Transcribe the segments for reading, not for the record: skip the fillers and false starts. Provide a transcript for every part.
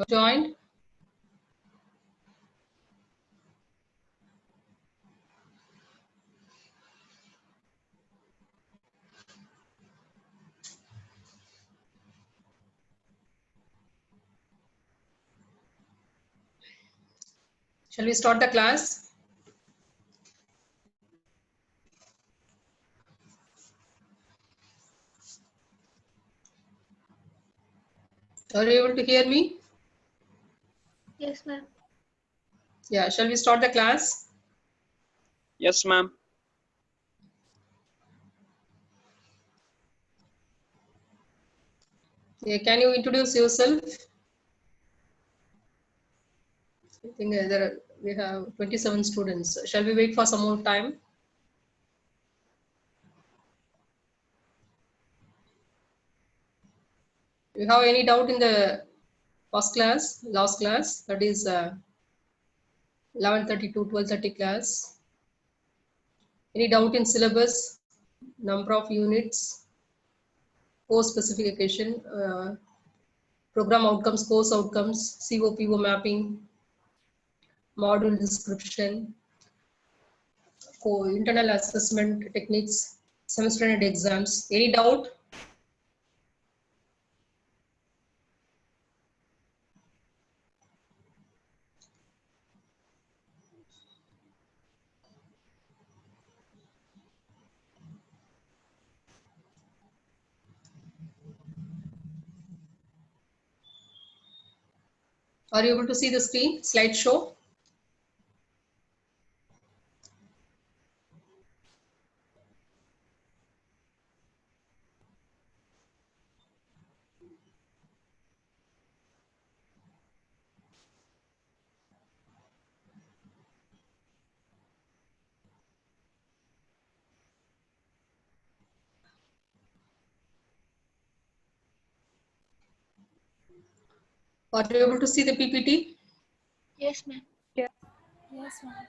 Joined. Shall we start the class? Are you able to hear me? Yes, ma'am. Yeah, shall we start the class? Yes, ma'am. Yeah, can you introduce yourself? I think we have 27 students. Shall we wait for some more time? You have any doubt in the first class, last class, that is 11:30 to 12:30 class? Any doubt in syllabus, number of units, course specification, program outcomes, course outcomes, COPO mapping, module description, internal assessment techniques, semester end exams? Any doubt? Are you able to see the screen slideshow? Are you able to see the PPT? Yes, ma'am. Yes, ma'am.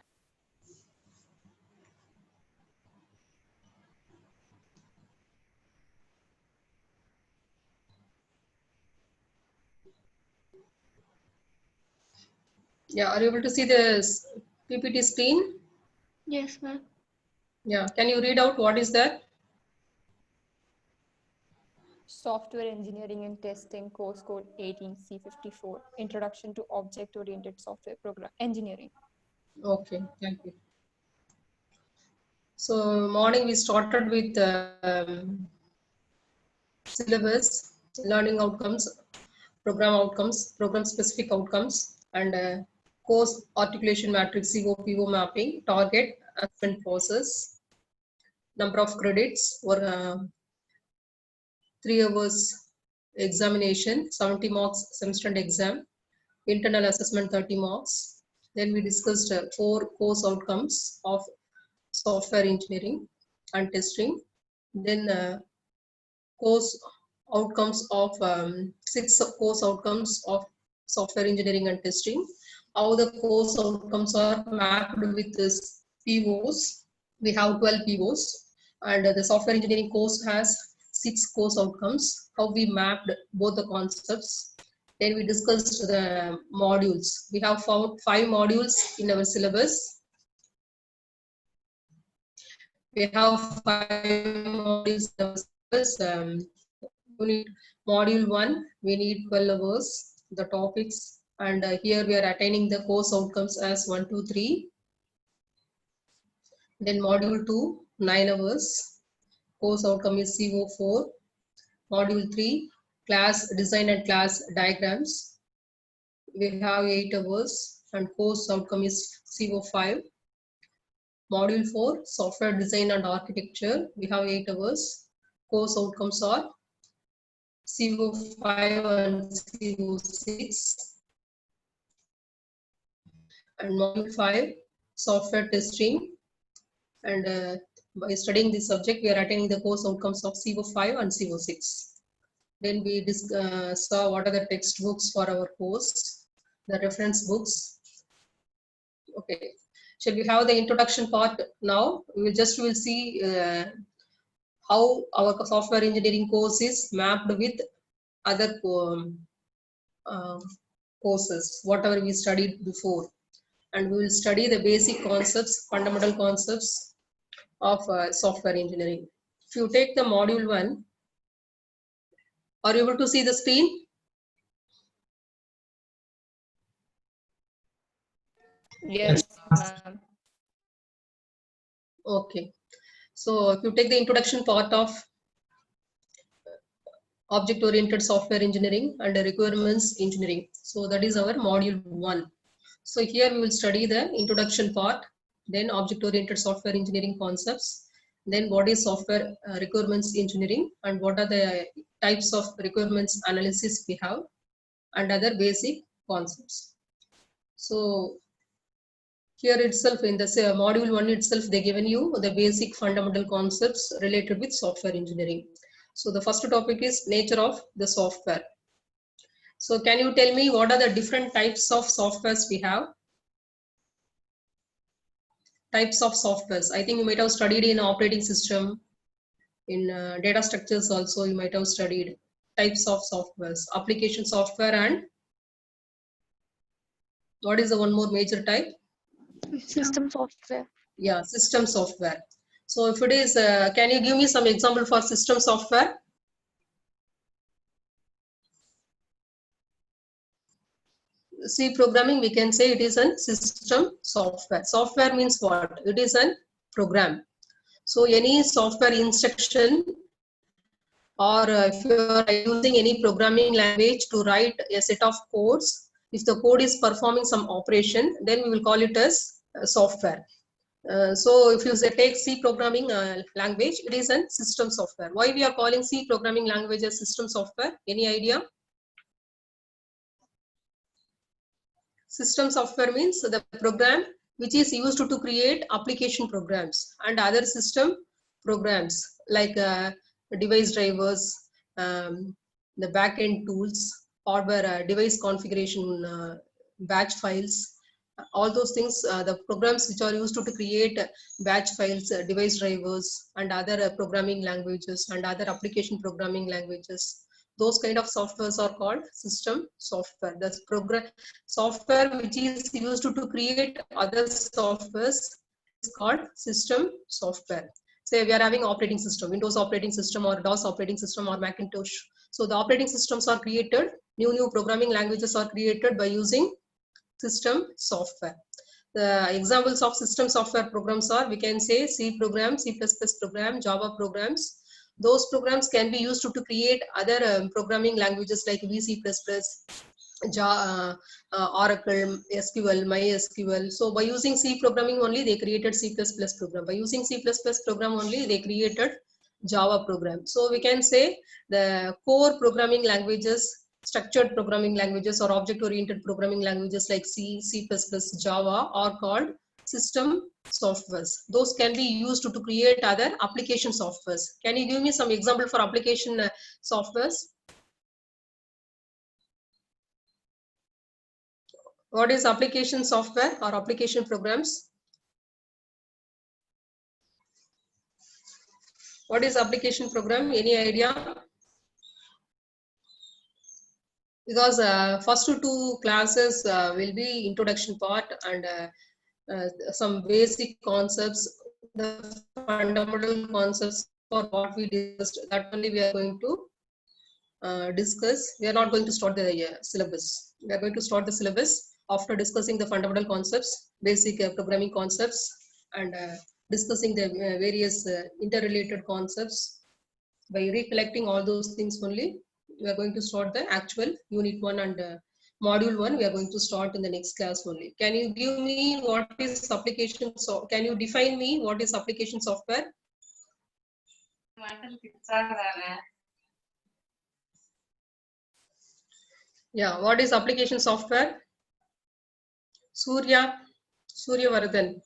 Yeah, are you able to see the PPT screen? Yes, ma'am. Yeah, can you read out what is that? Software Engineering and Testing, course code 18C54, Introduction to Object-Oriented Software Program Engineering. Okay, thank you. So morning we started with syllabus, learning outcomes, program specific outcomes, and course articulation matrix, COPO mapping, target, assessment process, number of credits, or 3 hours examination, 70 marks semester end exam, internal assessment 30 marks. Then we discussed 4 course outcomes of software engineering and testing. Then course outcomes of 6 course outcomes of software engineering and testing. How the course outcomes are mapped with this POs. We have 12 POs, and the software engineering course has 6 course outcomes. How we mapped both the concepts. Then we discussed the modules. We have found 5 modules in our syllabus. We have 5 modules in our syllabus. Unit module 1, we need 12 hours, the topics, and here we are attaining the course outcomes as 1, 2, 3. Then module 2, 9 hours, course outcome is CO4. Module 3, class design and class diagrams, we have 8 hours, and course outcome is CO5. Module 4, software design and architecture, we have 8 hours, course outcomes are CO5 and CO6. And module 5, software testing, and by studying this subject we are attaining the course outcomes of CO5 and CO6. Then we saw what are the textbooks for our course, the reference books. Okay, shall we have the introduction part now? We will see how our software engineering course is mapped with other courses, whatever we studied before. And we will study the basic concepts, fundamental concepts of software engineering. If you take the module 1, are you able to see the screen? Yes, ma'am. Okay. So if you take the introduction part of object-oriented software engineering and requirements engineering. So that is our module 1. So here we will study the introduction part, then object-oriented software engineering concepts, then what is software requirements engineering and what are the types of requirements analysis we have and other basic concepts. So here itself in the module 1 itself, they given you the basic fundamental concepts related with software engineering. So the first topic is nature of the software. So can you tell me what are the different types of softwares we have? Types of softwares. I think you might have studied in operating system, in data structures also you might have studied types of softwares, application software, and what is the one more major type? System software. Yeah, system software. So if it is, can you give me some example for system software? C programming, we can say it is a system software. Software means what? It is a program. So any software instruction, or if you are using any programming language to write a set of codes, if the code is performing some operation, then we will call it as software. So if you say take C programming language, it is a system software. Why we are calling C programming language as system software? Any idea? System software means the program which is used to create application programs and other system programs like device drivers, the backend tools, hardware device configuration, batch files, all those things, the programs which are used to create batch files, device drivers, and other programming languages and other application programming languages. Those kind of softwares are called system software. That's program software which is used to create other softwares is called system software. Say we are having operating system, Windows operating system or DOS operating system or Macintosh. So the operating systems are created, new programming languages are created by using system software. The examples of system software programs are, we can say C program, C++ program, Java programs. Those programs can be used to create other programming languages like VC++, Oracle, SQL, MySQL. So by using C programming only, they created C++ program. By using C++ program only, they created Java program. So we can say the core programming languages, structured programming languages or object-oriented programming languages like C, C++, Java are called system softwares. Those can be used to create other application softwares. Can you give me some example for application softwares? What is application software or application programs? What is application program? Any idea? Because first two classes will be introduction part and some basic concepts, the fundamental concepts for what we discussed. That only we are going to discuss. We are not going to start the syllabus. We are going to start the syllabus after discussing the fundamental concepts, basic programming concepts, and discussing the various interrelated concepts. By recollecting all those things only, we are going to start the actual unit 1 and module 1. We are going to start in the next class only. Can you give me what is application? So can you define me what is application software? Yeah, what is application software? Surya Vardhan.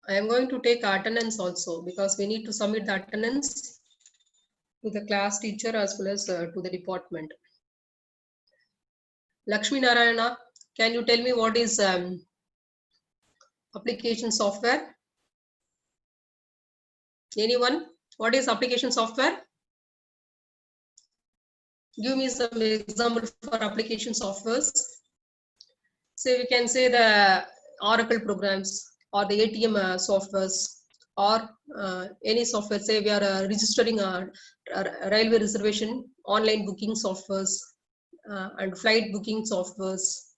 I am going to take attendance also because we need to submit the attendance to the class teacher as well as to the department. Lakshmi Narayana, can you tell me what is application software? Anyone? What is application software? Give me some example for application softwares. So we can say the Oracle programs or the ATM softwares or any software. Say we are registering a railway reservation, online booking softwares and flight booking softwares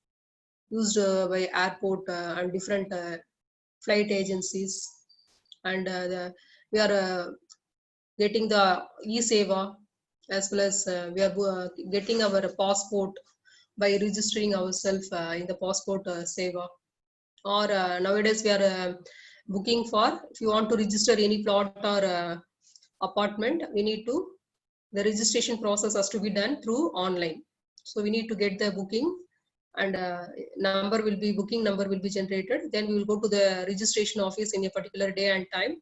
used by airport and different flight agencies. And we are getting the e-seva, as well as we are getting our passport by registering ourselves in the passport seva. Or nowadays we are booking for, if you want to register any plot or apartment, we need to, the registration process has to be done through online. So we need to get the booking, and booking number will be generated. Then we will go to the registration office in a particular day and time.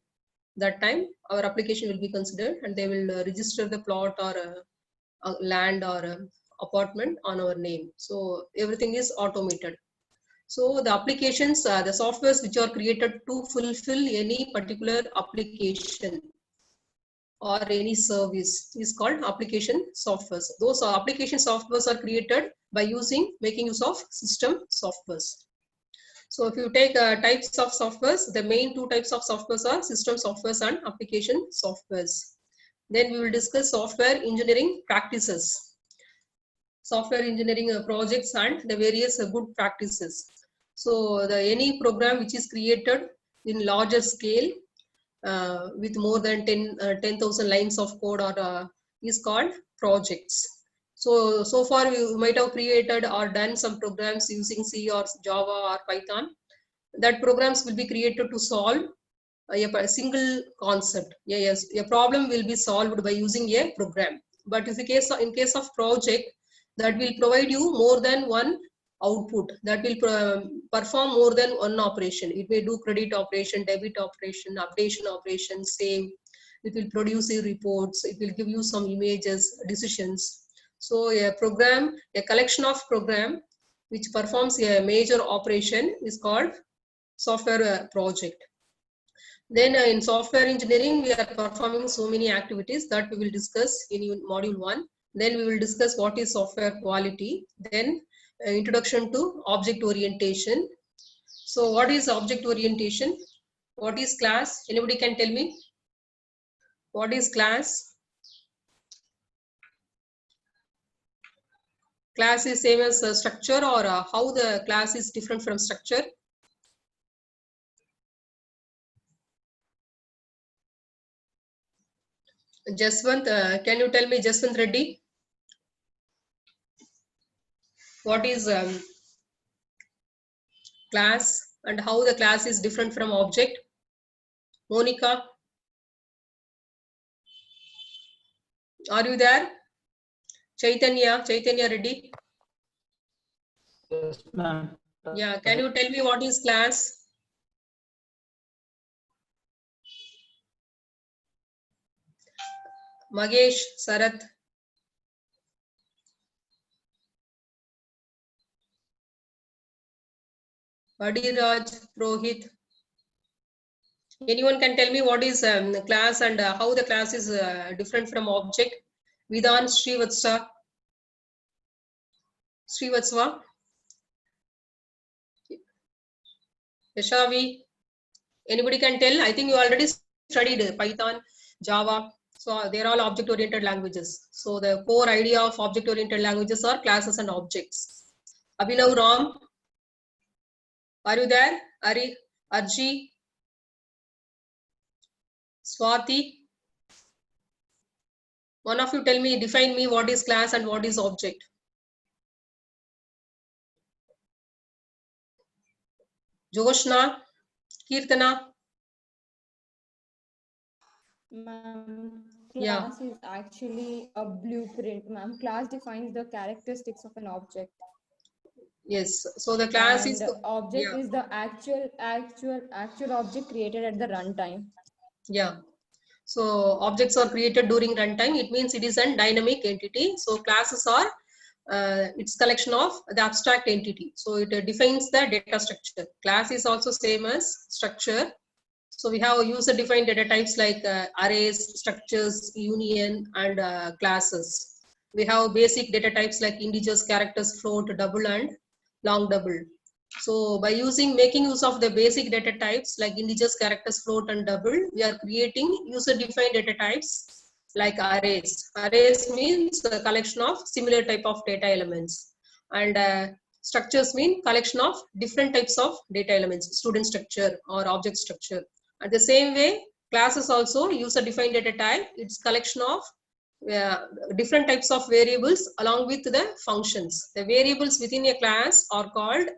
That time our application will be considered, and they will register the plot or land or apartment on our name. So everything is automated. So the applications, the softwares which are created to fulfill any particular application or any service is called application softwares. Those application softwares are created by making use of system softwares. So if you take types of softwares, the main two types of softwares are system softwares and application softwares. Then we will discuss software engineering practices, software engineering projects and the various good practices. So any program which is created in larger scale with more than 10,000 lines of code is called projects. So far we might have created or done some programs using C or Java or Python. That programs will be created to solve a single concept. Yes, a problem will be solved by using a program. But in case of project, that will provide you more than one output, that will perform more than one operation. It may do credit operation, debit operation, updation operation, save. It will produce reports. It will give you some images, decisions. So a program, a collection of program which performs a major operation is called software project. Then in software engineering, we are performing so many activities that we will discuss in module 1. Then we will discuss what is software quality. Then introduction to object orientation. So what is object orientation? What is class? Anybody can tell me? What is class? Class is same as structure, or how the class is different from structure? Jaswant, can you tell me, Jaswant Reddy? What is class and how the class is different from object? Monica, are you there? Chaitanya Reddy? Yes, ma'am. Yeah, can you tell me what is class? Magesh, Sarath. Adiraj, Rohit. Anyone can tell me what is class and how the class is different from object? Vidhan, Srivatsva, Yashavi. Anybody can tell? I think you already studied Python, Java. So they're all object-oriented languages. So the core idea of object-oriented languages are classes and objects. Abhinav Ram, are you there? Ari, Arji, Swati. One of you tell me, define me what is class and what is object. Joshna, Kirtana. Ma'am, Yeah. class is actually a blueprint, ma'am. Class defines the characteristics of an object. Yes. So the class And is object is the actual object created at the runtime. Yeah. So objects are created during runtime. It means it is a dynamic entity. So classes are its collection of the abstract entity. So it defines the data structure. Class is also same as structure. So we have user-defined data types like arrays, structures, union, and classes. We have basic data types like integers, characters, float, double, and long double. So by making use of the basic data types like integers, characters, float, and double, we are creating user-defined data types like arrays. Arrays means a collection of similar type of data elements, and structures mean collection of different types of data elements, student structure or object structure. At the same way, classes also user-defined data type. It's collection of different types of variables along with the functions. The variables within a class are called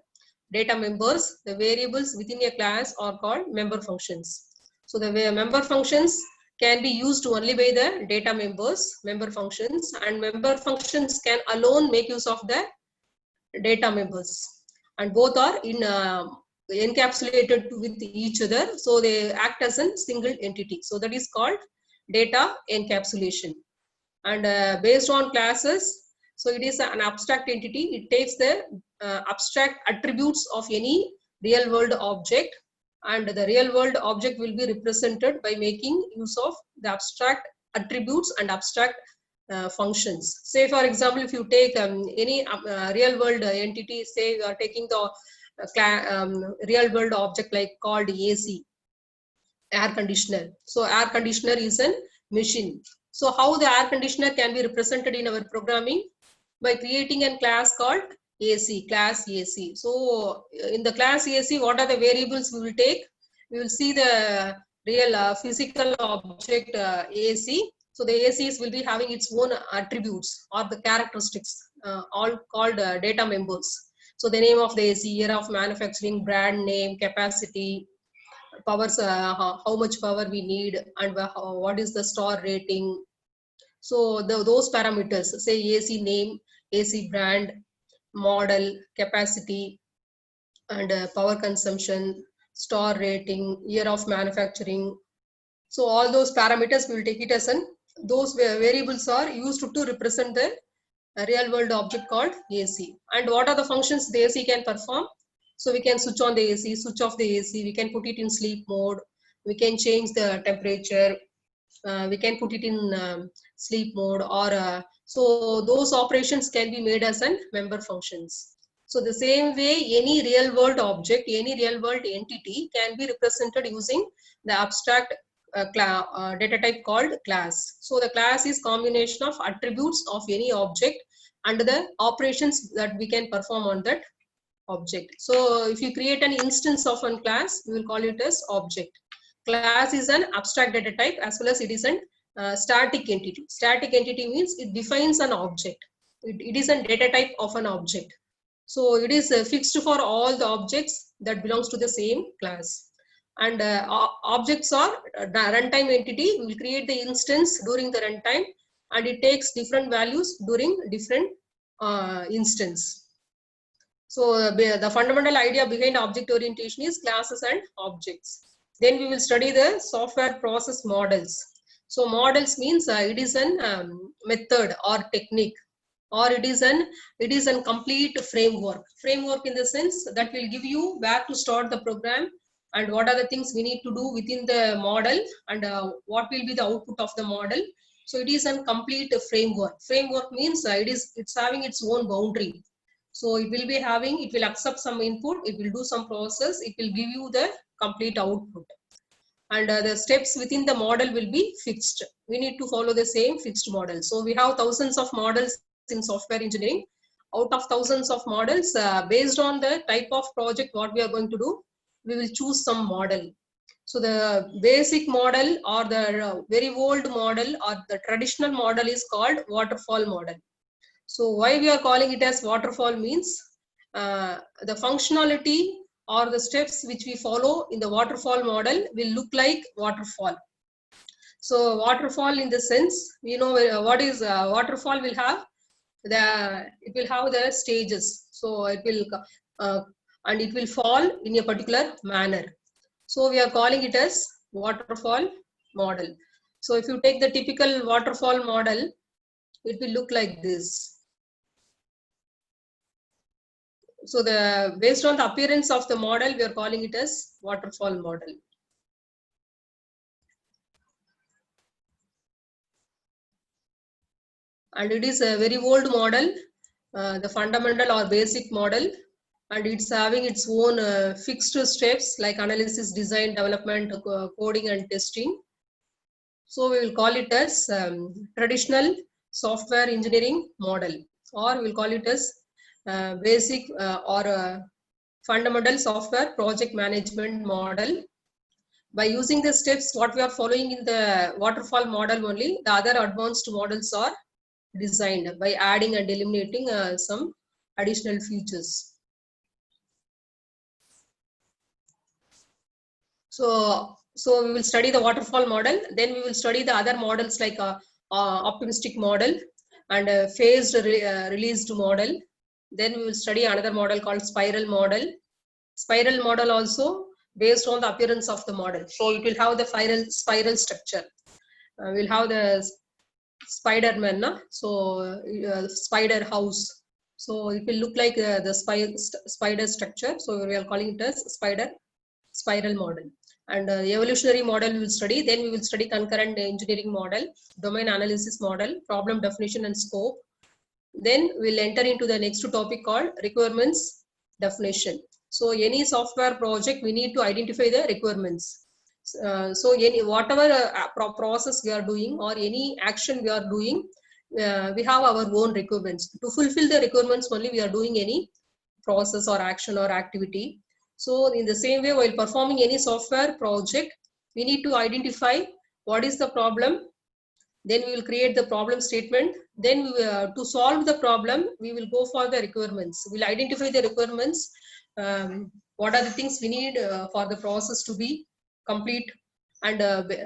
data members. The variables within a class are called member functions. So the member functions can be used only by the data members, member functions, and member functions can alone make use of the data members, and both are encapsulated with each other, so they act as a single entity. So that is called data encapsulation. And based on classes, so it is an abstract entity. It takes the abstract attributes of any real world object, and the real world object will be represented by making use of the abstract attributes and abstract functions. Say for example, if you take any real world entity, say you are taking the real world object like called AC, air conditioner. So air conditioner is a machine. So how the air conditioner can be represented in our programming? By creating a class called AC, class AC. So in the class AC, what are the variables we will take? We will see the real physical object AC. So the ACs will be having its own attributes or the characteristics, all called data members. So the name of the AC, year of manufacturing, brand name, capacity, powers, how much power we need, and what is the star rating. So those parameters, say AC name, AC brand, model, capacity, and power consumption, star rating, year of manufacturing. So all those parameters we will take it as those variables are used to represent the real world object called AC. And what are the functions the AC can perform? So we can switch on the AC, switch off the AC, we can put it in sleep mode, we can change the temperature, we can put it in sleep mode, or so those operations can be made as member functions. So the same way, any real world object, any real world entity can be represented using the abstract data type called class. So the class is combination of attributes of any object and the operations that we can perform on that object. So if you create an instance of one class, we will call it as object. Class is an abstract data type as well as it is an static entity. Static entity means it defines an object. It is a data type of an object. So it is fixed for all the objects that belongs to the same class. And objects are runtime entity. We will create the instance during the runtime, and it takes different values during different instance. So the fundamental idea behind object orientation is classes and objects. Then we will study the software process models. So models means it is a method or technique, or it is an complete framework. Framework in the sense that will give you where to start the program and what are the things we need to do within the model, and what will be the output of the model. So it is a complete framework. Framework means it's having its own boundary. So it will accept some input, it will do some process, it will give you the complete output. And the steps within the model will be fixed. We need to follow the same fixed model. So we have thousands of models in software engineering. Out of thousands of models, based on the type of project what we are going to do, we will choose some model. So the basic model or the very old model or the traditional model is called waterfall model. So why we are calling it as waterfall means the functionality or the steps which we follow in the waterfall model will look like waterfall. So waterfall in the sense, we know what is waterfall will have the stages. So it will and it will fall in a particular manner. So we are calling it as waterfall model. So if you take the typical waterfall model, it will look like this. So based on the appearance of the model, we are calling it as waterfall model. and it is a very old model, the fundamental or basic model, and it's having its own fixed steps like analysis, design, development, coding and testing. So we will call it as traditional software engineering model, or we'll call it as basic or fundamental software project management model. By using the steps what we are following in the waterfall model only, the other advanced models are designed by adding and eliminating some additional features. So we will study the waterfall model, then we will study the other models like optimistic model and phased released model. Then we will study another model called spiral model. Spiral model also based on the appearance of the model. So it will have the spiral structure. We'll have the Spider-Man, na? So spider house. So it will look like the spider structure. So we are calling it as spiral model. And evolutionary model we will study. Then we will study concurrent engineering model, domain analysis model, problem definition and scope. Then we'll enter into the next topic called requirements definition. So any software project, we need to identify the requirements. So whatever process we are doing or any action we are doing, we have our own requirements. To fulfill the requirements only we are doing any process or action or activity. So in the same way, while performing any software project, we need to identify what is the problem. Then we will create the problem statement. Then to solve the problem, we will go for the requirements. We'll identify the requirements. What are the things we need for the process to be complete, and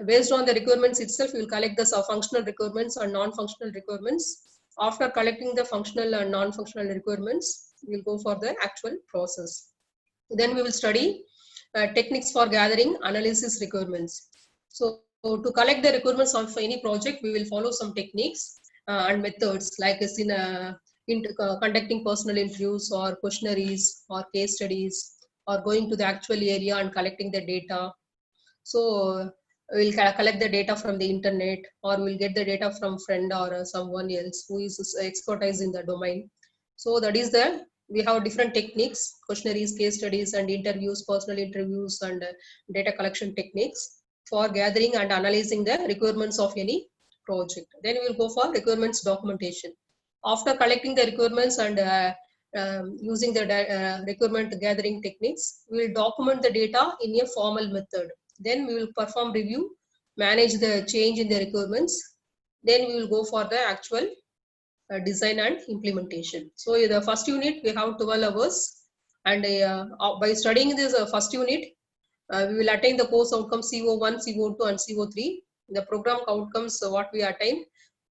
based on the requirements itself, we will collect the functional requirements and non-functional requirements. After collecting the functional and non-functional requirements, we will go for the actual process. Then we will study techniques for gathering analysis requirements. So to collect the requirements of any project, we will follow some techniques and methods like in conducting personal interviews or questionnaires or case studies, or going to the actual area and collecting the data. So we'll collect the data from the internet, or we'll get the data from friend or someone else who is expertise in the domain. So that is we have different techniques: questionnaires, case studies and interviews, personal interviews and data collection techniques for gathering and analyzing the requirements of any project. Then we will go for requirements documentation. After collecting the requirements and using the requirement gathering techniques, we will document the data in a formal method. Then we will perform review, manage the change in the requirements. Then we will go for the actual design and implementation. So the first unit we have 12 hours, and by studying this first unit, we will attain the course outcomes CO1, CO2 and CO3. The program outcomes what we attain,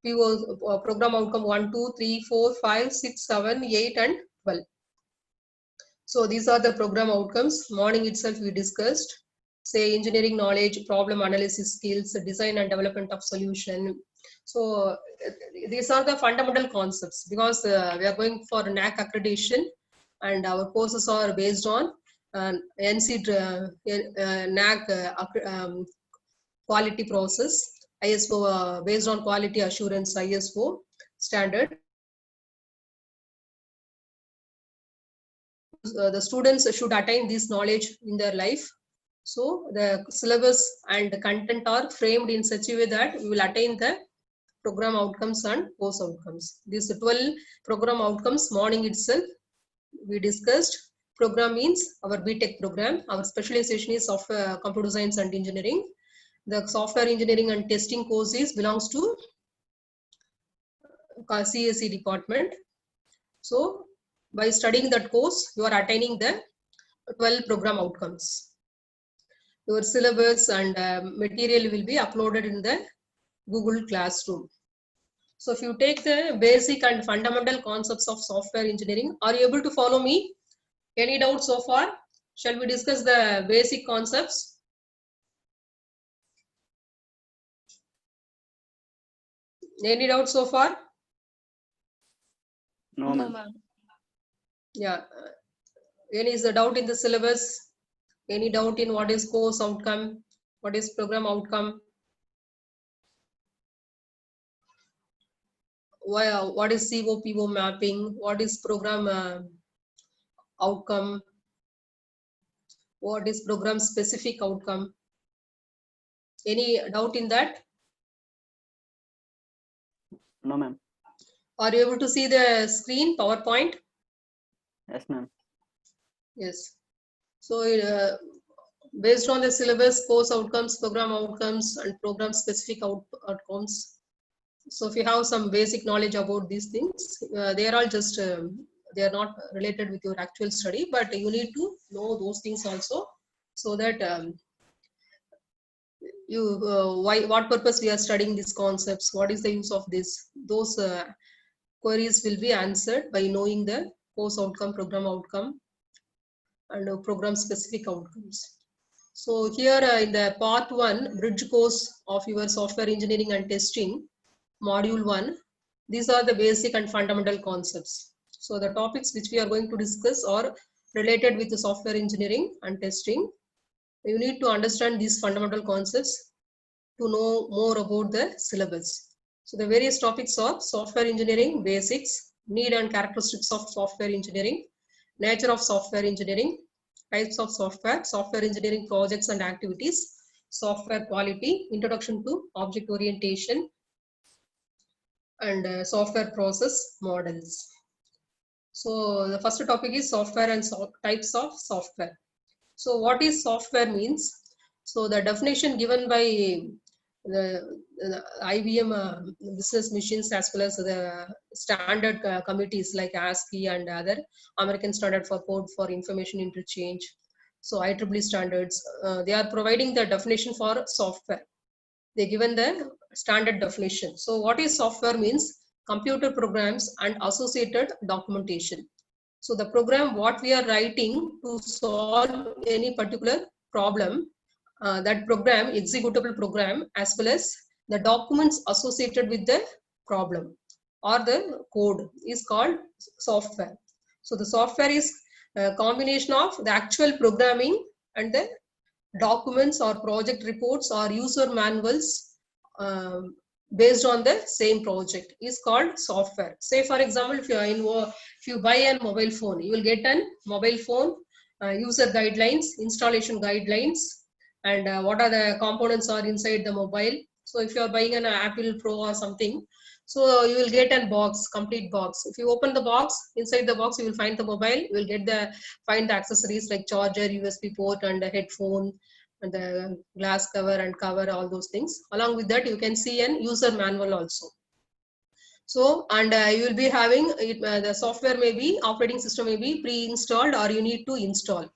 program outcome 1, 2, 3, 4, 5, 6, 7, 8 and 12. So these are the program outcomes. Morning itself we discussed, say engineering knowledge, problem analysis skills, design and development of solution. So these are the fundamental concepts, because we are going for NAAC accreditation and our courses are based on NC NAAC quality process, ISO based on quality assurance ISO standard. The students should attain this knowledge in their life. So the syllabus and the content are framed in such a way that we will attain the program outcomes and course outcomes. These 12 program outcomes, morning itself we discussed. Program means our BTech program. Our specialization is software, computer science and engineering. The software engineering and testing courses belongs to CSE department. So by studying that course, you are attaining the 12 program outcomes. Your syllabus and material will be uploaded in the Google Classroom. So if you take the basic and fundamental concepts of software engineering, are you able to follow me? Any doubts so far? Shall we discuss the basic concepts? Any doubts so far? No, No, ma'am. ma'am. Yeah. Any is the doubt in the syllabus? Any doubt in what is course outcome? What is program outcome? what is COPO mapping, what is program outcome, what is program specific outcome. Any doubt in that? No, ma'am. Are you able to see the screen, PowerPoint? Yes, ma'am. Yes. So based on the syllabus, course outcomes, program outcomes, and program specific outcomes. So if you have some basic knowledge about these things, they are all just, they are not related with your actual study, but you need to know those things also, so that what purpose we are studying these concepts, what is the use of this, those queries will be answered by knowing the course outcome, program outcome, and program specific outcomes. So here in the part 1, bridge course of your software engineering and testing, module 1, these are the basic and fundamental concepts. So the topics which we are going to discuss are related with the software engineering and testing. You need to understand these fundamental concepts to know more about the syllabus. So the various topics are software engineering basics, need and characteristics of software engineering, nature of software engineering, types of software, software engineering projects and activities, software quality, introduction to object orientation, and software process models. So the first topic is software and types of software. So what is software means? So the definition given by the IBM business machines, as well as the standard committees like ASCII and other American Standard for Code for Information Interchange. So IEEE standards, they are providing the definition for software. They given the standard definition. So what is software means? Computer programs and associated documentation. So the program what we are writing to solve any particular problem, that program, executable program, as well as the documents associated with the problem or the code is called software. So the software is a combination of the actual programming and the documents or project reports or user manuals based on the same project is called software. Say for example, if you buy a mobile phone, you will get a mobile phone user guidelines, installation guidelines, and what are the components are inside the mobile. So if you are buying an Apple Pro or something, so you will get a box, complete box. If you open the box, inside the box you will find the mobile, you will get find the accessories like charger, USB port, and a headphone, and the glass cover and cover, all those things. Along with that, you can see an user manual also. So, and you will be having it, the software may be, operating system may be pre-installed or you need to install.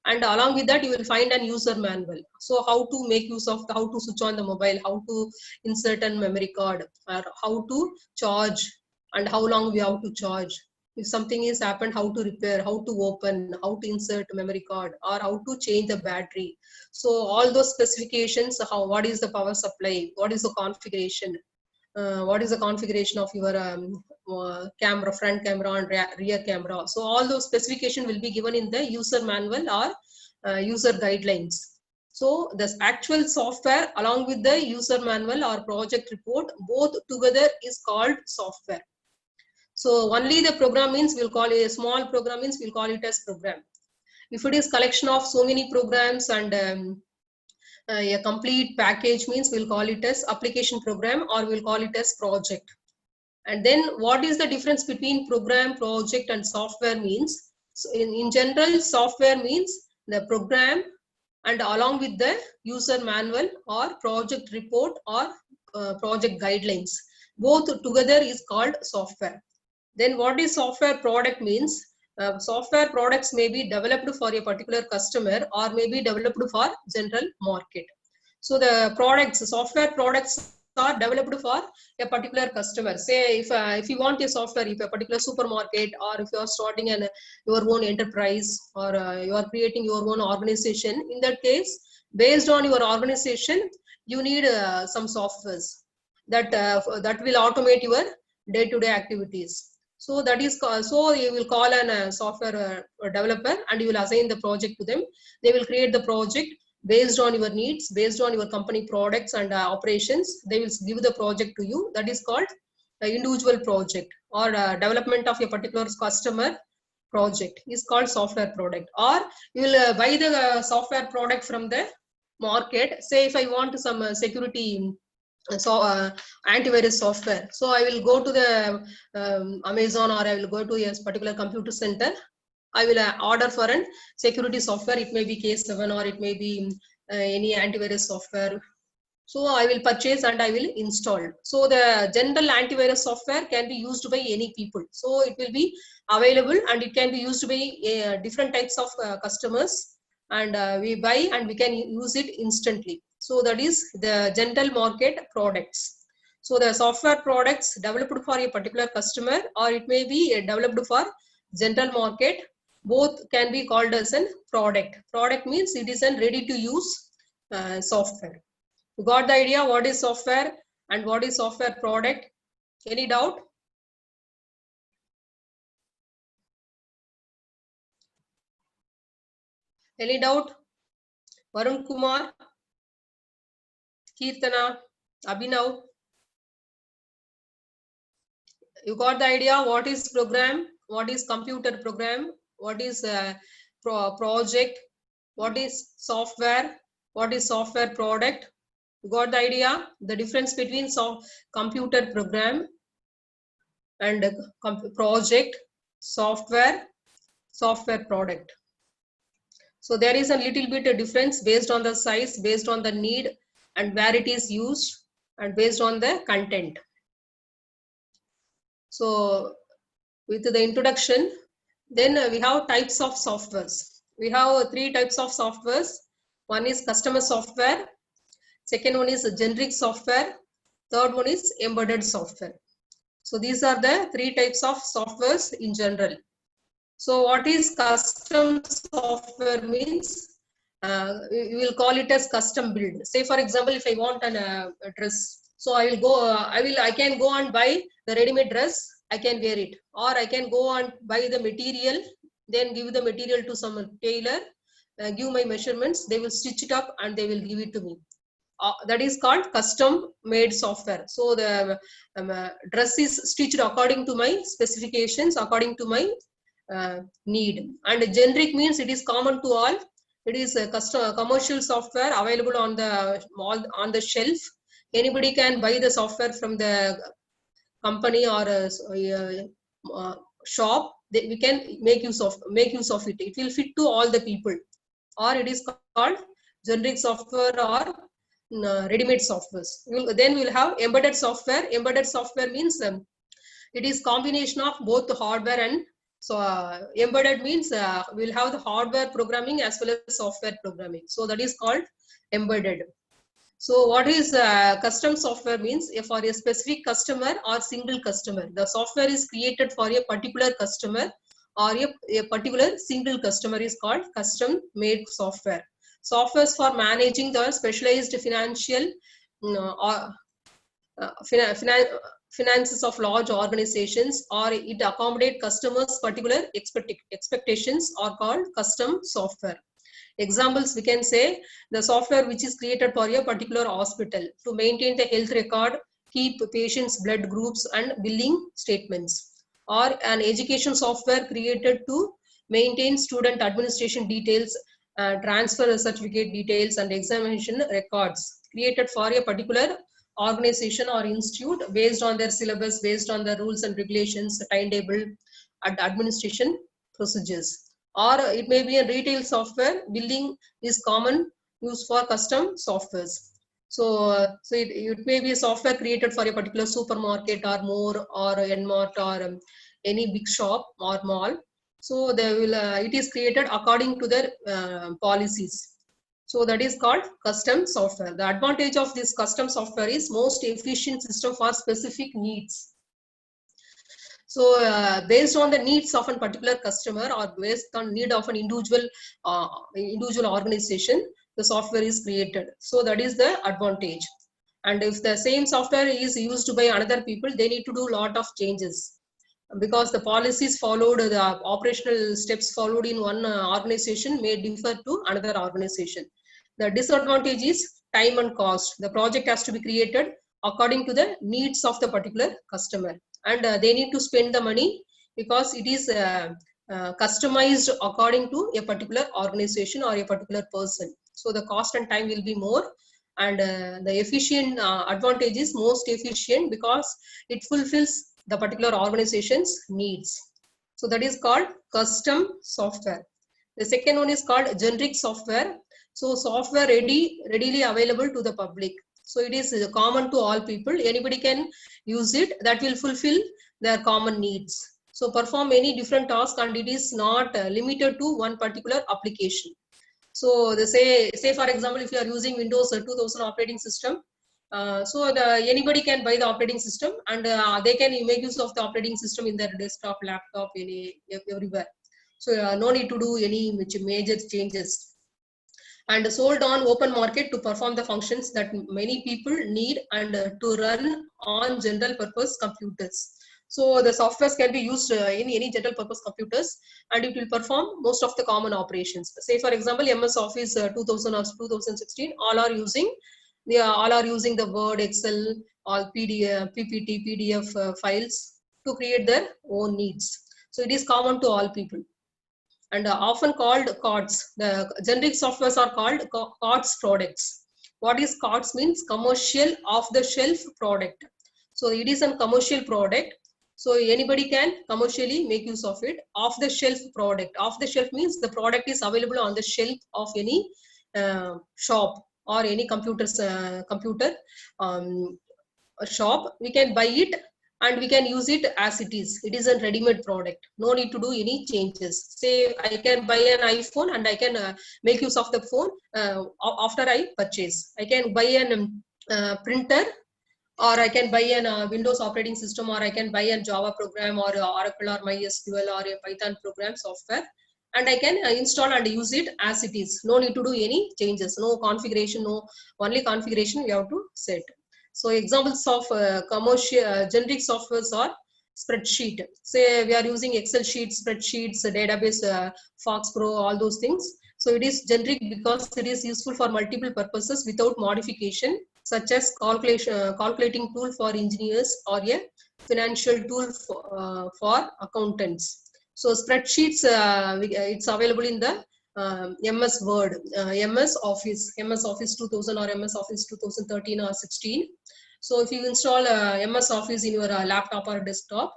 And along with that, you will find an user manual. So how to make use of, how to switch on the mobile, how to insert a memory card, or how to charge, and how long we have to charge. If something is happened, how to repair, how to open, how to insert memory card, or how to change the battery. So all those specifications, what is the power supply, what is the configuration, what is the configuration of your camera, front camera and rear camera. So all those specifications will be given in the user manual or user guidelines. So the actual software along with the user manual or project report, both together is called software. So only the program means we'll call it a small program means we'll call it as program. If it is collection of so many programs and a complete package means we'll call it as application program or we'll call it as project. And then what is the difference between program, project and software means? So in general, software means the program and along with the user manual or project report or project guidelines. Both together is called software. Then what is software product means? Software products may be developed for a particular customer or may be developed for general market. So the products, software products are developed for a particular customer. Say if you want a software, if a particular supermarket or if you are starting your own enterprise or you are creating your own organization, in that case, based on your organization, you need some softwares that will automate your day-to-day activities. So that is so you will call an software developer and you will assign the project to them. They will create the project based on your needs, based on your company products and operations. They will give the project to you. That is called individual project or development of a particular customer project is called software product. Or you will buy the software product from the market. Say if I want some security antivirus software, so I will go to the Amazon, or I will go to a particular computer center. I will order for an security software. It may be K7 or it may be any antivirus software. So I will purchase and I will install. So the general antivirus software can be used by any people. So it will be available and it can be used by different types of customers, and we buy and we can use it instantly. So that is the general market products. So the software products developed for a particular customer, or it may be developed for general market, both can be called as a product. Product means it is a ready to use software. You got the idea what is software and what is software product? Any doubt? Any doubt? Varun Kumar, Kirtana, Abhinav. You got the idea what is program, what is computer program, what is project, what is software, what is software product? You got the idea? The difference between computer program and project, software, software product. So there is a little bit of difference based on the size, based on the need, and where it is used, and based on the content. So with the introduction, then we have types of softwares. We have 3 types of softwares. One is customer software. Second one is generic software. Third one is embedded software. So these are the 3 types of softwares in general. So what is custom software means? We will call it as custom build. Say for example, if I want a dress, so I will go. I can go and buy the ready-made dress. I can wear it, or I can go and buy the material, then give the material to some tailor, give my measurements. They will stitch it up and they will give it to me. That is called custom made software. So the dress is stitched according to my specifications, according to my need. And generic means it is common to all. It is a commercial software available on the shelf. Anybody can buy the software from the company or a shop. We can make use of it. It will fit to all the people. Or it is called generic software or ready-made softwares. Then we'll have embedded software. Embedded software means it is combination of both the hardware and embedded means we'll have the hardware programming as well as software programming. So that is called embedded. So what is custom software means? For a specific customer or single customer, the software is created for a particular customer or a particular single customer is called custom made software. Softwares for managing the specialized financial finances of large organizations, or it accommodate customers' particular expectations, are called custom software. Examples we can say the software which is created for a particular hospital to maintain the health record, keep patients' blood groups and billing statements, or an education software created to maintain student administration details, transfer certificate details and examination records created for a particular organization or institute based on their syllabus, based on the rules and regulations, timetable and administration procedures. Or it may be a retail software. Billing is common use for custom softwares. So it may be a software created for a particular supermarket or more or Enmart or any big shop or mall. So they will it is created according to their policies. So that is called custom software. The advantage of this custom software is most efficient system for specific needs. So based on the needs of a particular customer or based on need of an individual organization, the software is created. So that is the advantage. And if the same software is used by another people, they need to do a lot of changes, because the policies followed, the operational steps followed in one organization may differ to another organization. The disadvantage is time and cost. The project has to be created according to the needs of the particular customer, and they need to spend the money because it is customized according to a particular organization or a particular person. So the cost and time will be more, and the efficient advantage is most efficient because it fulfills the particular organization's needs. So that is called custom software. The second one is called generic software. So software readily available to the public. So it is common to all people. Anybody can use it. That will fulfill their common needs. So perform any different task, and it is not limited to one particular application. So they say for example, if you are using Windows 2000 operating system, anybody can buy the operating system, and they can make use of the operating system in their desktop, laptop, everywhere. So no need to do any major changes. And sold on open market to perform the functions that many people need and to run on general purpose computers. So the softwares can be used in any general purpose computers, and it will perform most of the common operations. Say for example, MS Office 2000 or 2016, all are using the Word, Excel, all PDF, PPT, PDF files to create their own needs. So it is common to all people, and often called COTS. The generic softwares are called COTS products. What is COTS means? Commercial off-the-shelf product. So it is a commercial product. So anybody can commercially make use of it. Off-the-shelf product. Off-the-shelf means the product is available on the shelf of any shop or any computer shop. We can buy it and we can use it as it is. It is a ready-made product. No need to do any changes. Say I can buy an iPhone and I can make use of the phone after I purchase. I can buy a printer, or I can buy a Windows operating system, or I can buy a Java program, or Oracle, or MySQL, or a Python program software, and I can install and use it as it is. No need to do any changes, no configuration, no only configuration we have to set. So examples of commercial generic softwares are spreadsheet. Say we are using Excel sheets, spreadsheets, database, Fox Pro, all those things. So it is generic because it is useful for multiple purposes without modification, such as calculating tool for engineers or a financial tool for accountants. So spreadsheets, it's available in the MS Word, MS Office 2000 or MS Office 2013 or 16. So if you install MS Office in your laptop or desktop,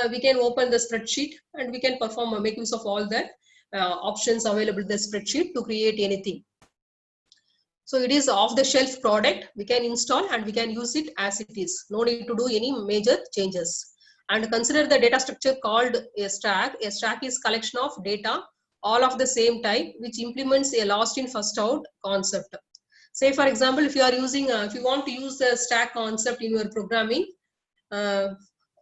we can open the spreadsheet and we can make use of all the options available in the spreadsheet to create anything. So it is off-the-shelf product. We can install and we can use it as it is. No need to do any major changes. And consider the data structure called a stack. A stack is collection of data, all of the same type, which implements a last in first out concept. Say for example, if you are using, if you want to use the stack concept in your programming,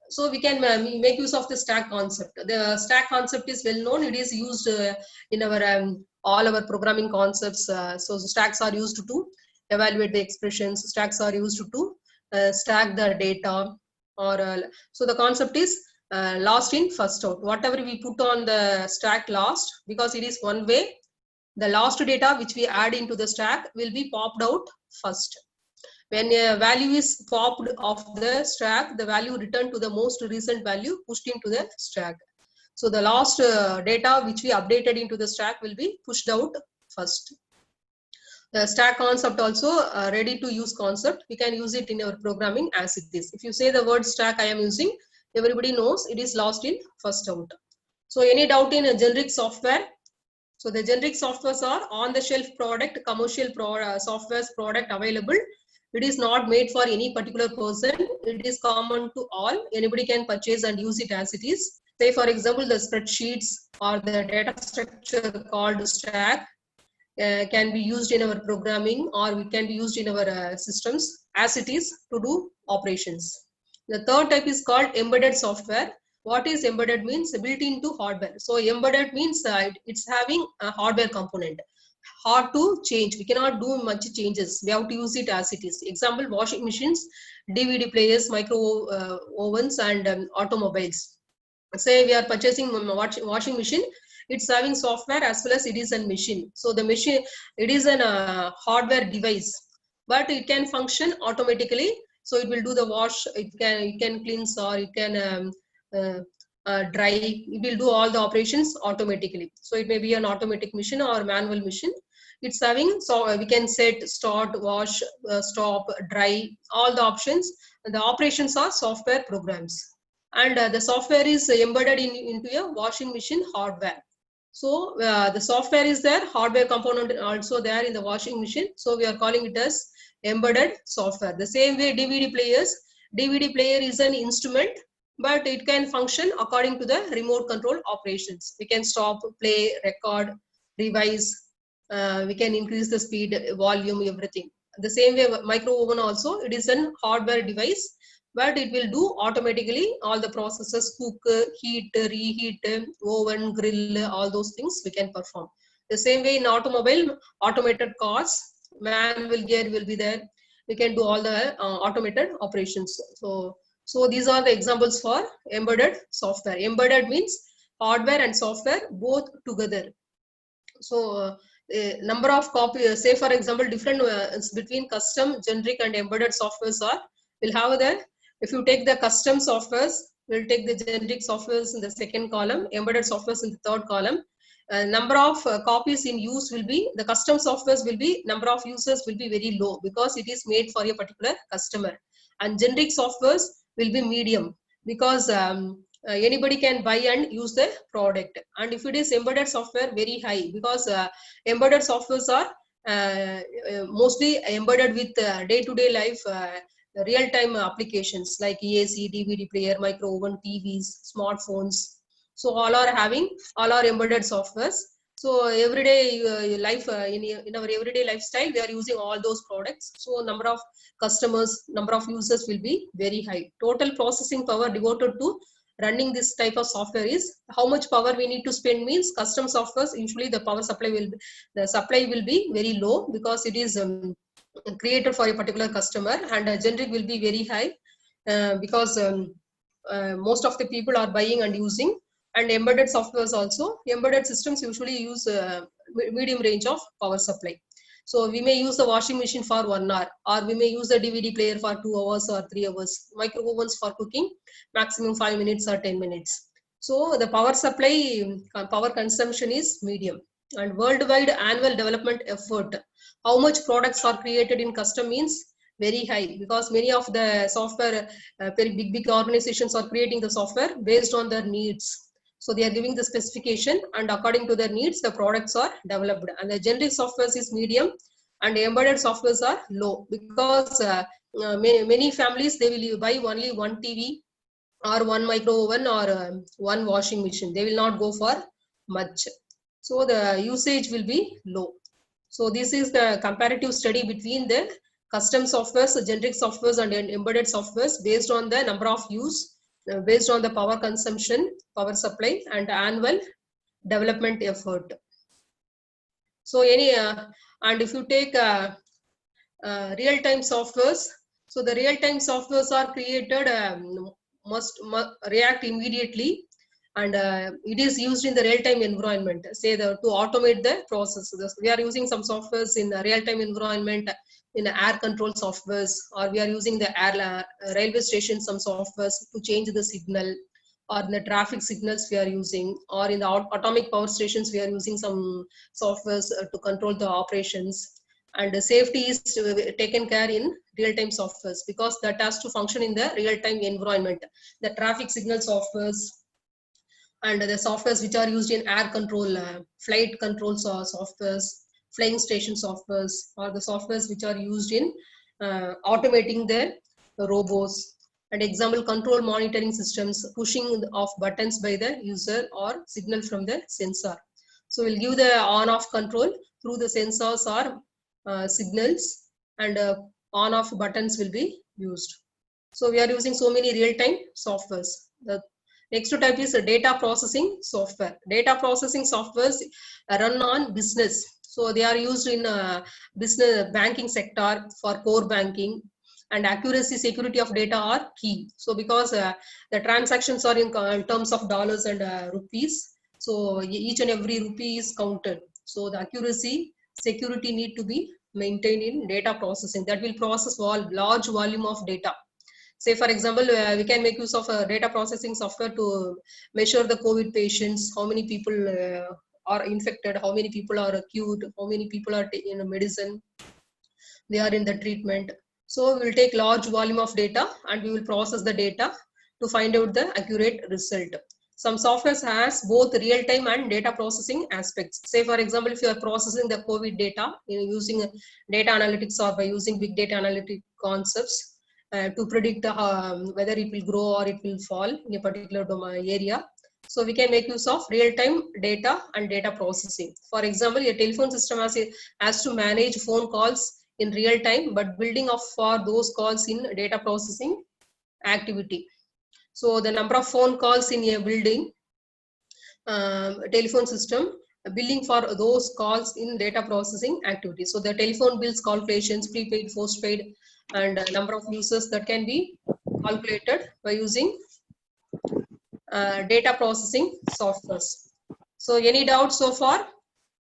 so we can make use of the stack concept. The stack concept is well known. It is used in our all our programming concepts. So stacks are used to evaluate the expressions. Stacks are used to stack the data. Or so the concept is last in first out. Whatever we put on the stack last, because it is one way, the last data which we add into the stack will be popped out first. When a value is popped off the stack, the value returned to the most recent value pushed into the stack. So the last data which we updated into the stack will be pushed out first. The stack concept also ready to use concept. We can use it in our programming as it is. If you say the word stack I am using, everybody knows it is last in first out. So any doubt in a generic software? So the generic softwares are on the shelf product, commercial softwares product available. It is not made for any particular person. It is common to all. Anybody can purchase and use it as it is. Say for example, the spreadsheets or the data structure called stack can be used in our programming, or it can be used in our systems as it is to do operations. The third type is called embedded software. What is embedded means? Built into hardware. So embedded means it's having a hardware component. Hard to change. We cannot do much changes. We have to use it as it is. Example, washing machines, DVD players, micro ovens, and automobiles. Say we are purchasing washing machine. It's having software as well as it is a machine. So the machine, it is a hardware device, but it can function automatically. So it will do the wash, it can cleanse, or it can dry. It will do all the operations automatically. So it may be an automatic machine or manual machine. It's having, so we can set, start, wash, stop, dry, all the options. The operations are software programs, and the software is embedded into a washing machine hardware. So the software is there, hardware component also there in the washing machine. So we are calling it as embedded software. The same way DVD player is an instrument, but it can function according to the remote control operations. We can stop, play, record, revise. We can increase the speed, volume, everything. The same way micro oven also, it is an hardware device, but it will do automatically all the processes, cook, heat, reheat, oven, grill, all those things we can perform. The same way in automobile, automated cars, manual gear will be there. We can do all the automated operations. So these are the examples for embedded software. Embedded means hardware and software both together. So number of copies, say for example, different between custom, generic and embedded softwares are, we'll have the, if you take the custom softwares, we'll take the generic softwares in the second column, embedded softwares in the third column. Number of copies in use will be, the custom softwares will be, number of users will be very low because it is made for a particular customer. And generic softwares will be medium because anybody can buy and use the product. And if it is embedded software, very high, because embedded softwares are mostly embedded with day-to-day life real-time applications like EAC, DVD player, micro oven, TVs, smartphones. So all are embedded softwares. So everyday life, in our everyday lifestyle, we are using all those products. So number of customers, number of users will be very high. Total processing power devoted to running this type of software is, how much power we need to spend means, custom softwares usually the power supply will be, the supply will be very low because it is created for a particular customer, and generic will be very high because most of the people are buying and using. And embedded softwares also, embedded systems usually use medium range of power supply. So we may use the washing machine for 1 hour, or we may use the DVD player for 2 hours or 3 hours. Micro ovens for cooking, maximum 5 minutes or 10 minutes. So the power supply, power consumption is medium. And worldwide annual development effort, how much products are created in custom means very high, because many of the software, very big organizations are creating the software based on their needs. So they are giving the specification, and according to their needs, the products are developed. And the generic softwares is medium, and the embedded softwares are low, because many families, they will buy only one TV or one micro oven or one washing machine. They will not go for much. So the usage will be low. So this is the comparative study between the custom softwares, generic softwares, and embedded softwares based on the number of use, based on the power consumption, power supply, and annual development effort. So and if you take real-time softwares, so the real-time softwares are created, must react immediately, and it is used in the real-time environment, say to automate the process. We are using some softwares in the real-time environment, in the air control softwares, or we are using the railway station, some softwares to change the signal, or in the traffic signals we are using, or in the atomic power stations we are using some softwares to control the operations. And the safety is taken care in real-time softwares, because that has to function in the real-time environment. The traffic signal softwares and the softwares which are used in air control, flight control softwares, flying station softwares, or the softwares which are used in automating the robots. And example, control monitoring systems, pushing of buttons by the user or signal from the sensor. So we'll give the on-off control through the sensors or signals, and on-off buttons will be used. So we are using so many real-time softwares. The next type is data processing software. Data processing softwares run on business. So they are used in business banking sector for core banking, and accuracy, security of data are key. So because the transactions are in terms of dollars and rupees, so each and every rupee is counted. So the accuracy, security need to be maintained in data processing that will process large volume of data. Say, for example, we can make use of a data processing software to measure the COVID patients, how many people are infected, how many people are acute, how many people are taking medicine, they are in the treatment. So we will take large volume of data and we will process the data to find out the accurate result. Some softwares has both real-time and data processing aspects. Say, for example, if you are processing the COVID data using data analytics or by using big data analytic concepts to predict whether it will grow or it will fall in a particular area. So we can make use of real-time data and data processing. For example, a telephone system has to manage phone calls in real time, but building of for those calls in data processing activity. So the number of phone calls in a building telephone system, billing for those calls in data processing activity. So the telephone bills calculations, prepaid, postpaid, and number of users that can be calculated by using data processing softwares. So any doubts so far?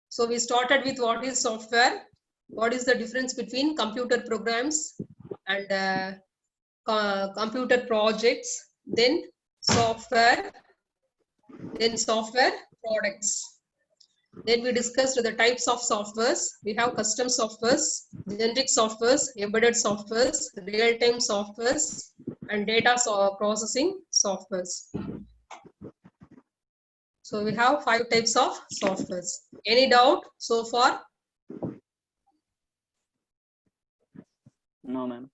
So we started with what is software, what is the difference between computer programs and computer projects, then software products. Then we discussed the types of softwares. We have custom softwares, generic softwares, embedded softwares, real-time softwares, and data processing softwares. So we have 5 types of softwares. Any doubt so far? No, ma'am.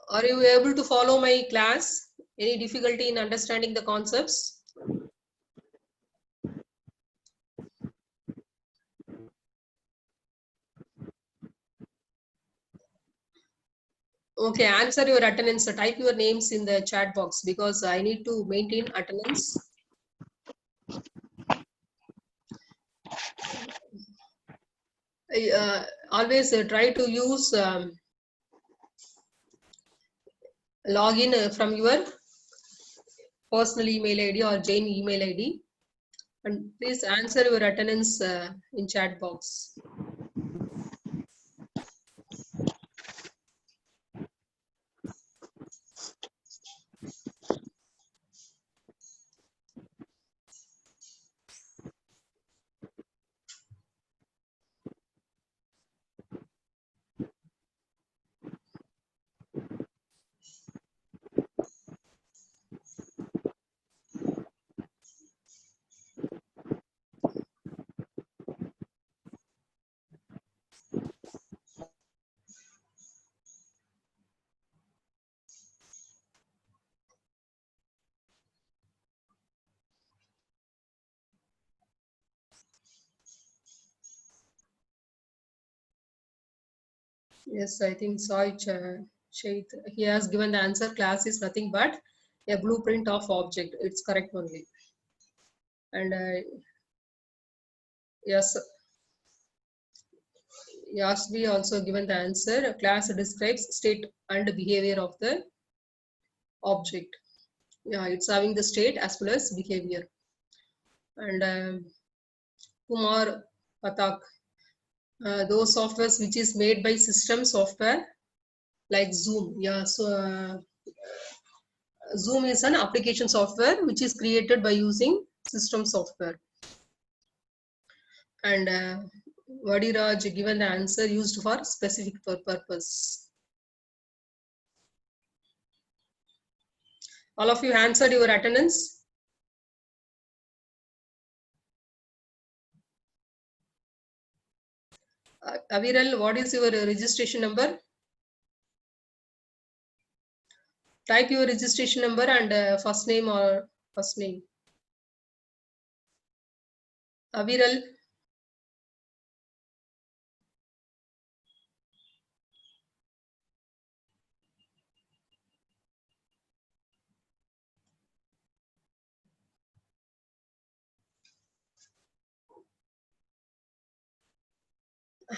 Are you able to follow my class? Any difficulty in understanding the concepts? Okay, answer your attendance. Type your names in the chat box because I need to maintain attendance. Always try to use login from your personal email ID or Jane email ID, and please answer your attendance in chat box. Yes, I think Shait, he has given the answer. Class is nothing but a blueprint of object. It's correct only. And yes, Yashvi also given the answer. Class describes state and behavior of the object. Yeah, it's having the state as well as behavior. And Kumar Patak, those softwares which is made by system software like Zoom. Yeah, so Zoom is an application software which is created by using system software. And Vadiraj given the answer used for specific purpose. All of you answered your attendance. Aviral, what is your registration number? Type your registration number and first name or first name. Aviral.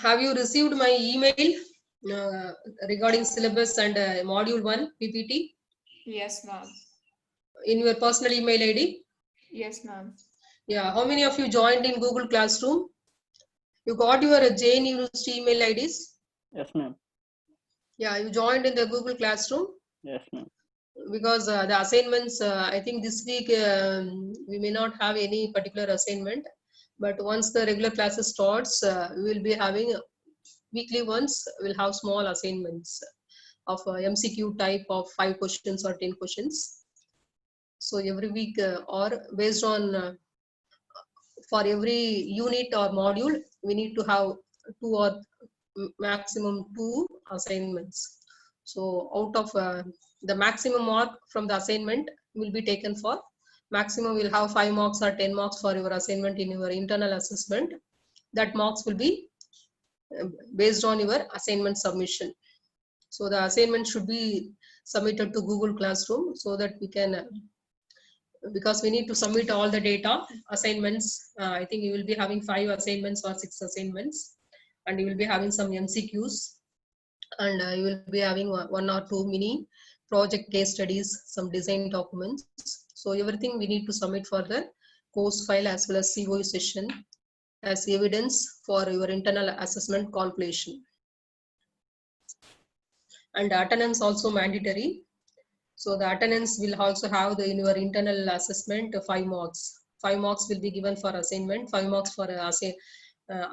Have you received my email regarding syllabus and module 1 PPT? Yes, ma'am. In your personal email ID? Yes, ma'am. Yeah, how many of you joined in Google Classroom? You got your JN University email IDs? Yes, ma'am. Yeah, you joined in the Google Classroom? Yes, ma'am. Because the assignments, I think this week we may not have any particular assignment, but once the regular classes starts, we will be having weekly ones. We'll have small assignments of MCQ type of 5 questions or 10 questions. So every week or based on for every unit or module, we need to have 2 or maximum 2 assignments. So out of the maximum mark from the assignment will be taken for maximum will have 5 marks or 10 marks for your assignment in your internal assessment. That marks will be based on your assignment submission. So the assignment should be submitted to Google Classroom so that we can because we need to submit all the data assignments. I think you will be having 5 assignments or 6 assignments, and you will be having some MCQs, and you will be having 1 or 2 mini project case studies, some design documents. So everything we need to submit for the course file as well as COE session as evidence for your internal assessment calculation. And attendance also mandatory. So the attendance will also have in your internal assessment 5 marks. 5 marks will be given for assignment, 5 marks for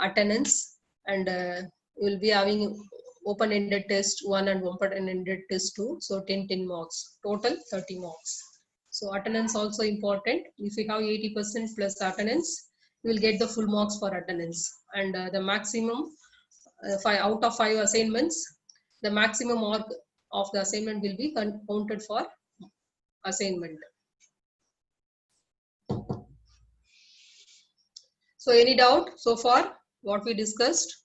attendance, and you will be having open-ended test 1 and open-ended test 2. So 10 marks, total 30 marks. So attendance also important. If you have 80% plus attendance, you will get the full marks for attendance. And the maximum 5 out of 5 assignments, the maximum mark of the assignment will be counted for assignment. So any doubt so far what we discussed?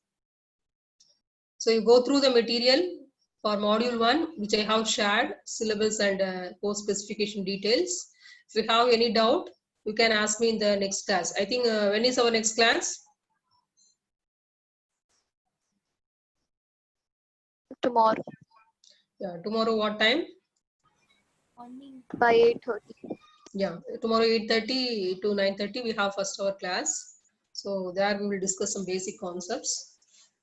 So you go through the material for module 1, which I have shared, syllabus and course specification details. If you have any doubt, you can ask me in the next class. I think when is our next class? Tomorrow Yeah, tomorrow what time? by 8:30. Yeah, tomorrow 8:30 to 9:30 we have first hour class. So there we will discuss some basic concepts.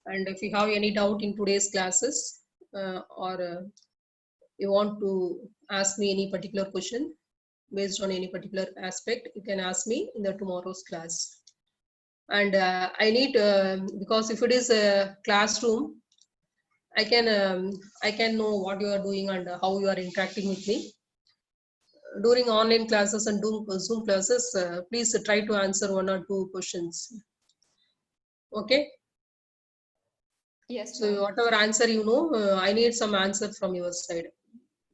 And if you have any doubt in today's classes or you want to ask me any particular question based on any particular aspect, you can ask me in the tomorrow's class. And I need because if it is a classroom, I can know what you are doing and how you are interacting with me. During online classes and Zoom classes, please try to answer 1 or 2 questions. Okay. Yes, So ma'am. whatever answer you know, I need some answer from your side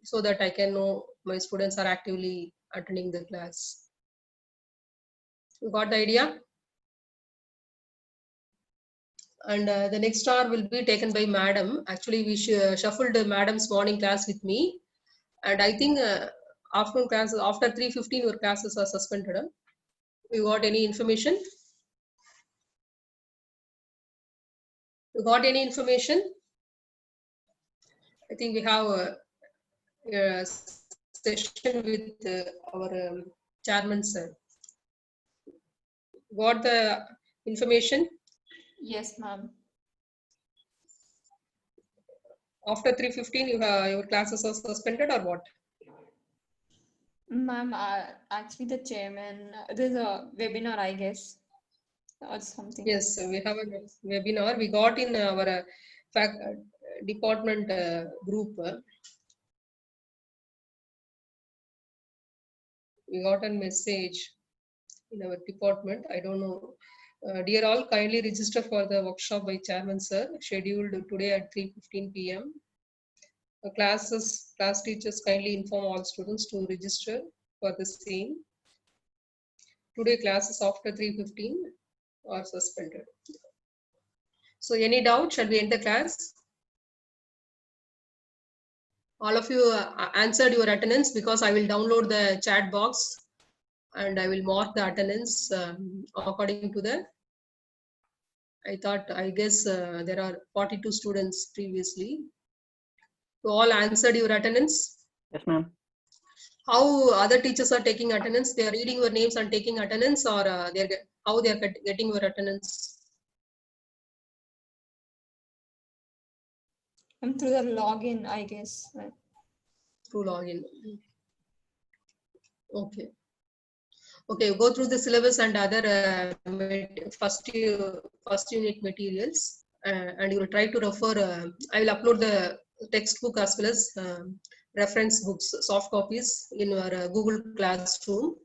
so that I can know my students are actively attending the class. You got the idea? And the next hour will be taken by madam. Actually, we shuffled madam's morning class with me. And I think afternoon classes, after 3:15, your classes are suspended. Huh? You got any information? You got any information? I think we have a session with our chairman, sir. Got the information? Yes, ma'am. After 3:15, your classes are suspended or what? Ma'am, actually the chairman, there's a webinar, I guess, or something. Yes, we have a webinar. We got in our department group. We got a message in our department. I don't know. Dear all, kindly register for the workshop by Chairman Sir, scheduled today at 3:15 p.m. Class teachers kindly inform all students to register for the same. Today classes after 3:15 are suspended. So any doubt, shall we enter class? All of you answered your attendance because I will download the chat box and I will mark the attendance according to the, I guess there are 42 students previously. So all answered your attendance? Yes, ma'am. How other teachers are taking attendance? They are reading your names and taking attendance, or how they are getting your attendance? I'm through the login, I guess. Through login. Okay. Okay, go through the syllabus and other first unit materials, and you will try to refer. I will upload the textbook as well as reference books, soft copies in your Google Classroom.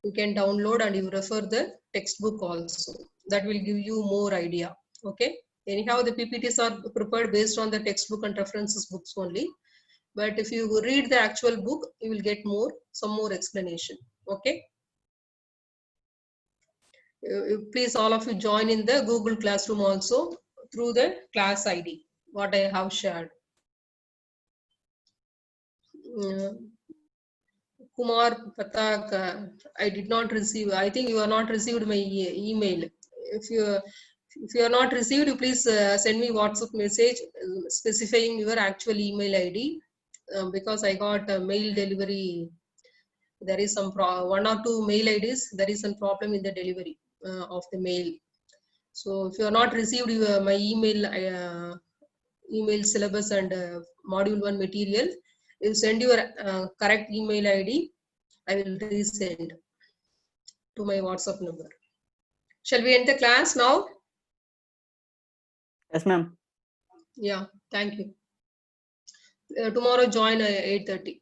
You can download and you refer the textbook also. That will give you more idea. Okay. Anyhow, the PPTs are prepared based on the textbook and references books only. But if you read the actual book, you will get some more explanation. Okay. Please all of you join in the Google Classroom also through the class ID, what I have shared. Kumar Patak, I did not receive. I think you are not received my email. If you are not received, you please send me WhatsApp message specifying your actual email ID, because I got a mail delivery. There is some one or two mail IDs. There is some problem in the delivery of the mail. So if you are not received my email syllabus and module 1 material, you send your correct email ID. I will resend to my WhatsApp number. Shall we end the class now? Yes, ma'am. Yeah, thank you. Tomorrow join 8:30.